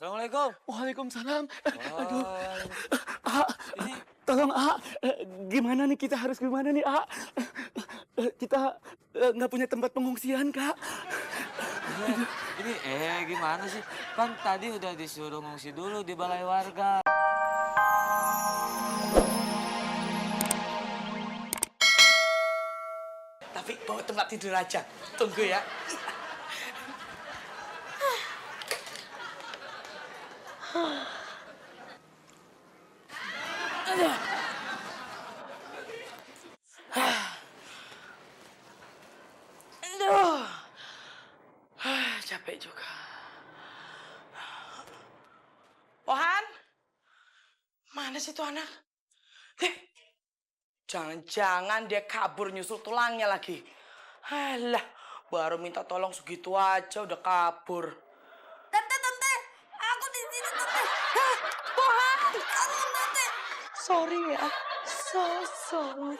Assalamualaikum. Waalaikumsalam. Aduh, Wah, ini tolong gimana nih kita harus gimana nih kita nggak punya tempat pengungsian Kak. ini gimana sih? Kan tadi udah disuruh ngungsi dulu di balai warga. Tapi bawa tempat tidur aja. Tunggu ya. Aduh. Capek juga. Pohan? Mana sih tuh anak? Jangan-jangan dia kabur nyusul tulangnya lagi. Alah, baru minta tolong segitu aja udah kabur. Tante, aku di sini tante. Pohan, tolong tante. Sorry ya, so sorry.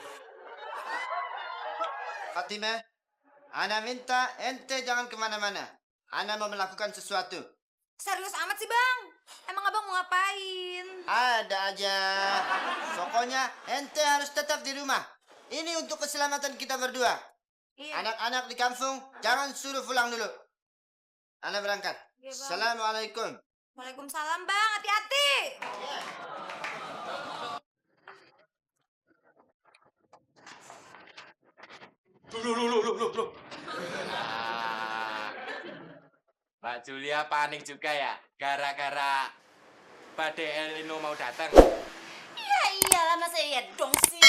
Fatimah, Ana minta ente jangan kemana-mana. Ana mau melakukan sesuatu. Serius amat sih bang? Emang abang mau ngapain? Ada aja. Pokoknya ente harus tetap di rumah. Ini untuk keselamatan kita berdua. Iya. Anak-anak di kampung jangan suruh pulang dulu. Ana berangkat. Iya, Bang. Assalamualaikum. Waalaikumsalam bang, hati-hati. Loh. Mbak Julia panik juga ya, gara-gara badai El Nino mau datang. Ya iyalah masa iya dong sih.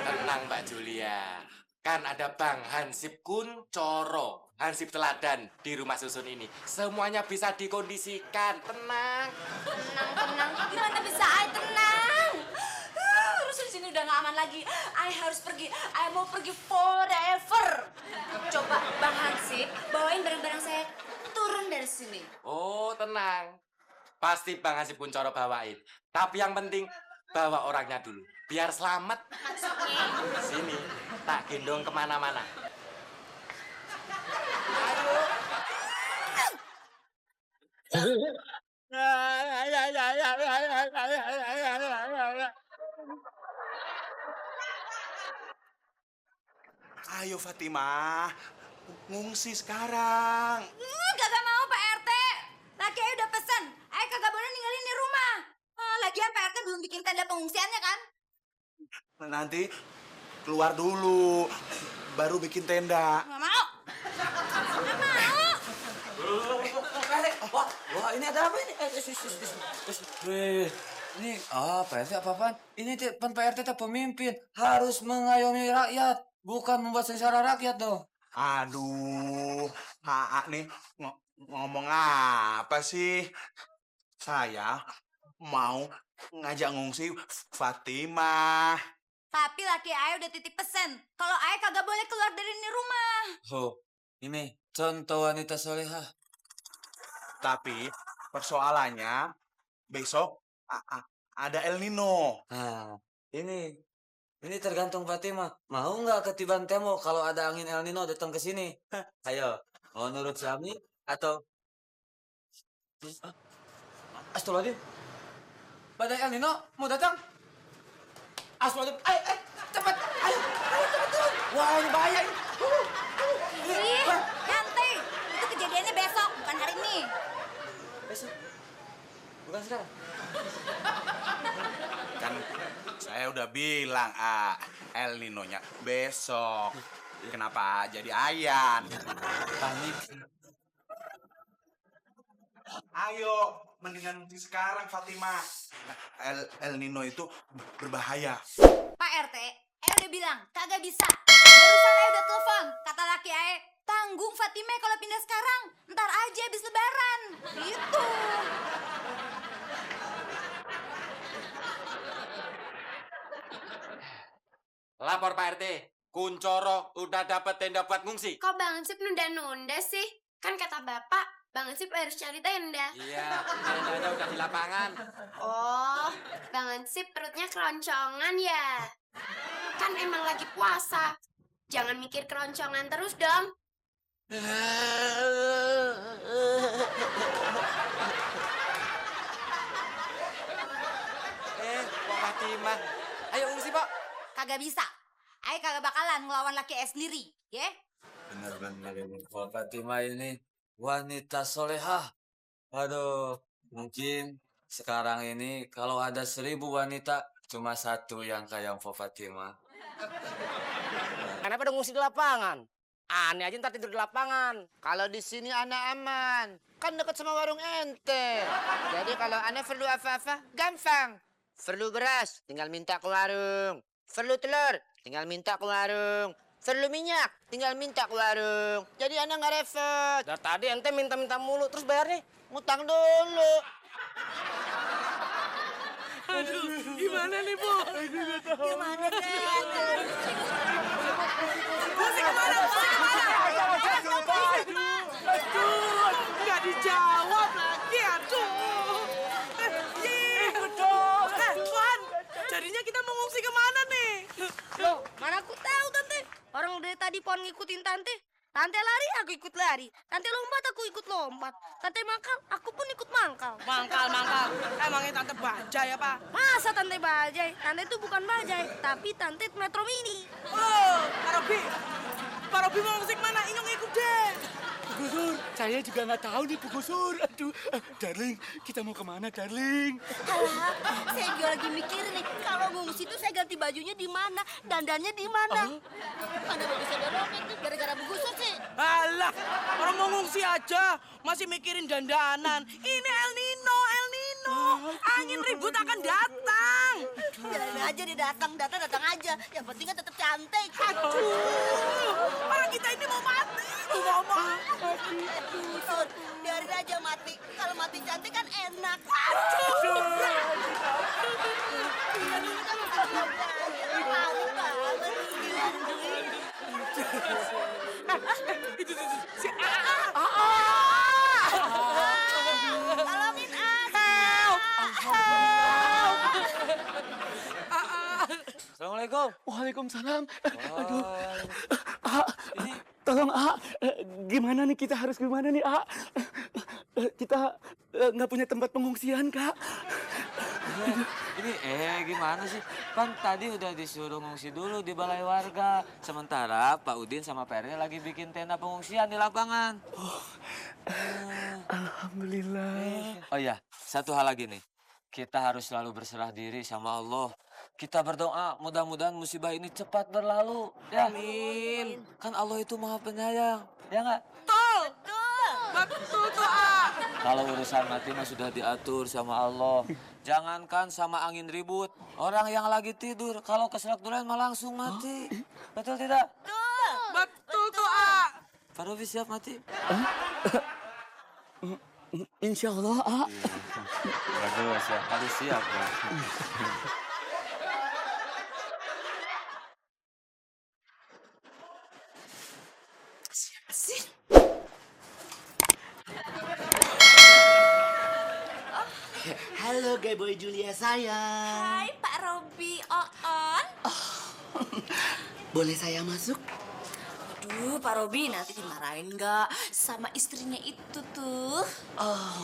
Tenang Mbak Julia, kan ada Bang Hansip Kuncoro, Hansip teladan di rumah susun ini. Semuanya bisa dikondisikan, tenang. Tenang, gimana bisa ay tenang? Urusan sini udah gak aman lagi. Ay harus pergi, ay mau pergi forever. Coba bang Hansip bawain barang-barang saya turun dari sini. Oh tenang, pasti Bang Hansip Kuncoro bawain. Tapi yang penting bawa orangnya dulu, biar selamat. Maksudnya? Sini, tak gendong kemana-mana. Ayo Fatimah, ngungsi sekarang. Kagak mau Pak RT. Laki Ayu udah pesen. Ayu kagak boleh ninggalin di rumah. Lagian Pak RT belum bikin tenda pengungsiannya kan? Nanti keluar dulu, baru bikin tenda. Nggak mau. Nggak mau. Wah, ini ada apa ini? Ini apa sih apa-apaan? Ini pan Pak RT pemimpin harus mengayomi rakyat, bukan membuat sengsara rakyat dong. Aduh, nih ngomong apa sih? Saya mau ngajak ngungsi Fatimah. Tapi laki Ayu udah titip pesen. Kalau Ayu kagak boleh keluar dari ini rumah. Oh, ini contoh wanita solehah. Tapi persoalannya besok ada El Nino. Nah, ini tergantung Fatimah. Mau nggak ketiban temo kalau ada angin El Nino datang ke sini? Ayo, mau nurut suami atau Astagfirullahaladzim. Badai El Nino mau datang? Astagfirullahaladzim. Ayo, cepat. Ayo, cepat. Wah, ini bahaya ini. Ih, nyantai. Itu kejadiannya besok, bukan hari ini. Besok. Bukan sekarang. Kan saya udah bilang El Nino-nya besok. Kenapa jadi Ayan? Panik. Ayo, mendingan sekarang Fatimah. El Nino itu berbahaya. Pak RT, Ayu udah bilang kagak bisa. Barusan Ayu udah telepon. Kata laki Ayu, tanggung Fatimah kalau pindah sekarang. Ntar aja habis lebaran. Gitu. Lapor Pak RT. Kuncoro udah dapat tenda buat ngungsi. Kok Bang Hansip nunda-nunda sih? Kan kata Bapak, Bang Hansip harus cari tenda. Iya, tendanya udah di lapangan. Oh, Bang Hansip perutnya keroncongan ya? Kan emang lagi puasa. Jangan mikir keroncongan terus dong. kagak bisa. Ai kagak bakalan ngelawan laki Ai sendiri, ya? Benar-benar ini. Mbak Fatima ini wanita solehah. Aduh, mungkin sekarang ini kalau ada 1.000 wanita, cuma satu yang kayak Mbak Fatima. Kenapa udah ngungsi di lapangan? Aneh aja ntar tidur di lapangan. Kalau di sini anak aman, kan dekat sama warung ente. Jadi kalau anak perlu apa-apa, gampang. Perlu beras, tinggal minta ke warung. Perlu telur, tinggal minta ke warung. Perlu minyak, tinggal minta ke warung. Jadi anak nggak repot. Dari tadi ente minta-minta mulu, terus bayarnya? Ngutang dulu. Aduh, gimana nih, Bu? Gimana deh? Musik kemana? Aduh, nggak dijawab lagi, aduh. Ikut dong. Tuan, jadinya kita mau ngungsi kemana nih? Loh, mana aku tahu, Tante. Orang dari tadi pohon ngikutin Tante. Tante lari, aku ikut lari. Tante lompat, aku ikut lompat. Tante mangkal, aku pun ikut mangkal. Mangkal. Emangnya Tante bajai apa? Masa Tante bajai? Tante itu bukan bajai, tapi Tante Metro Mini. Oh, Pak Robi mau ngungsi kemana? Inyong ikut deh. Bu Gusur, saya juga nggak tahu nih Bu Gusur. Aduh, darling, kita mau kemana, darling? Alah, saya juga lagi mikirin nih, kalau ngungsi itu saya ganti bajunya di mana, dandannya di mana. Mana bagusnya dorong itu, gara-gara Bu Gusur sih. Alah, orang mau ngungsi aja, masih mikirin dandanan. Ini El Nino. Angin ribut akan datang. Biarin aja dia datang aja. Yang penting kan tetap cantik. Aduh, orang kita ini mau mati. Mau mati. Sur, biarin aja mati. Kalau mati cantik kan enak. Itu si Tolongin Assalamualaikum. Waalaikumsalam. Aduh, ini tolong gimana nih, kita harus gimana nih, kita nggak punya tempat pengungsian, Kak. Ini gimana sih? Kan tadi udah disuruh ngungsi dulu di balai warga. Sementara Pak Udin sama Pak RT lagi bikin tenda pengungsian di lapangan. Alhamdulillah. Oh iya, satu hal lagi nih. Kita harus selalu berserah diri sama Allah. Kita berdoa, mudah-mudahan musibah ini cepat berlalu. Ya. Amin. Kan Allah itu maha penyayang. Ya nggak? Betul tuh, A. Kalau urusan mati mah sudah diatur sama Allah. Jangankan sama angin ribut. Orang yang lagi tidur, kalau keselak durian mah langsung mati. Betul tidak? Betul tuh, A. Pak Robi siap mati? Insya Allah, Bagus ya, harus siap. Ya. Halo, Gay Boy Julia sayang. Hai Pak Robi, Oon. Boleh saya masuk? Aduh, Pak Robi nanti dimarahin nggak sama istrinya itu tuh? Oh.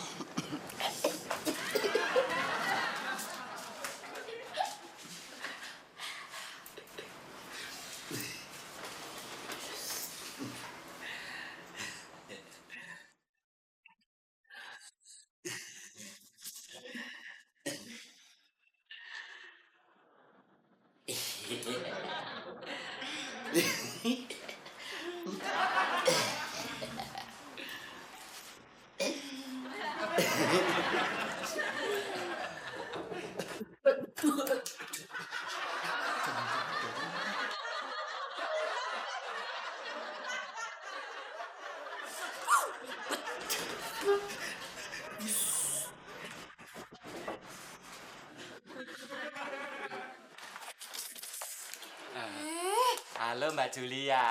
Halo Mbak Julia.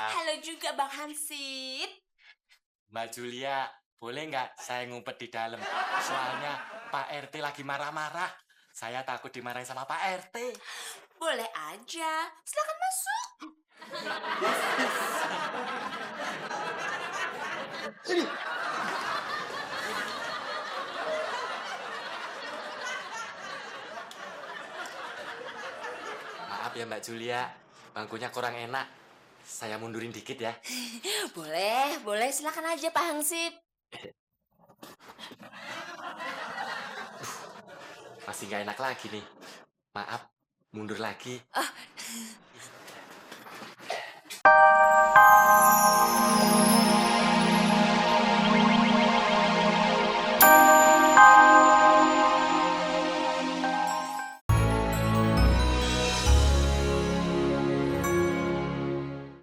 Halo juga Bang Hansip. Mbak Julia, boleh nggak saya ngumpet di dalam? Soalnya Pak RT lagi marah-marah. Saya takut dimarahin sama Pak RT. Boleh aja, silakan masuk. Maaf ya ya Mbak Julia. Bangkunya kurang enak. Saya mundurin dikit ya. Boleh, silakan aja Pak Hansip. Masih nggak enak lagi nih. Maaf, mundur lagi.